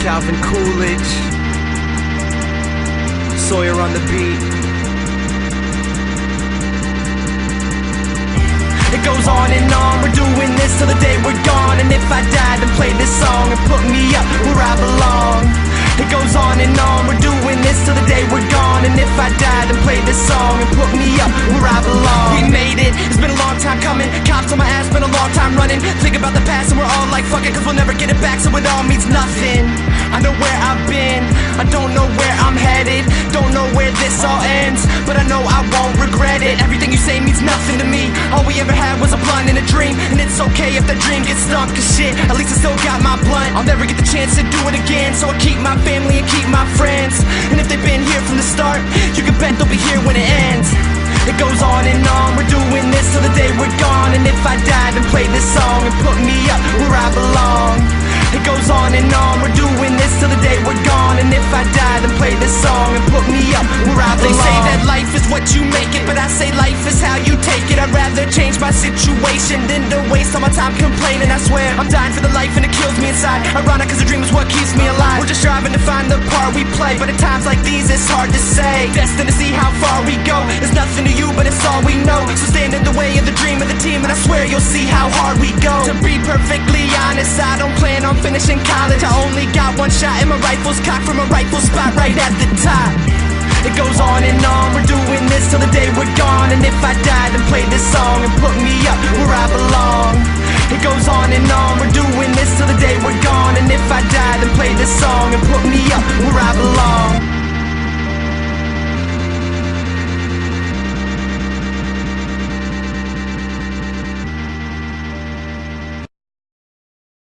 Calvin Coolidge, Sawyer on the beat. It goes on and on, we're doing this till the day we're gone. And if I die, then play this song and put me up where I belong. It goes on and on, we're doing this till the day we're gone. And if I die, then play this song and put me up where I belong. We made it, it's been a long time coming. Cops on my ass, been a long time running. Think about the past and we're all like, fuck it, cause we'll never get it back, so it all means nothing. I know where I've been, I don't know where I'm headed. Don't know where this all ends, but I know I won't regret it. Everything you say means nothing to me. All we ever had was a blunt and a dream. And it's okay if that dream gets stumped, cause shit, at least I still got my blunt. I'll never get the chance to do it again, so I keep my family and keep my friends. And if they've been here from the start, you can bet they'll be here when it ends. It goes on and on, we're doing this till the day we're gone. And if I die, then play this song and put me up where I belong. It goes on and on, we're doing this till the day we're gone. And if I die, then play this song and put me up where I belong. They say that life is what you make it, but I say life is how you take it. I'd rather change my situation than to waste all my time complaining. I swear, I'm dying for the life and it kills me inside. Ironic cause the dream is what keeps me alive. We're just striving to find the part we play, but at times like these it's hard to say. Destined to see how far we go, it's nothing to you but it's all we know. So stand in the way of the dream of the team, and I swear you'll see how hard we go. To be perfectly honest, I don't plan on finishing college. I only got one shot and my rifle's cocked from a rifle spot right at the top. It goes on and on, we're doing this till the day we're gone. And if I die, then play this song and put me up where I belong. It goes on and on, we're doing this till the day we're gone. And if I die, then play this song and put me up where I belong.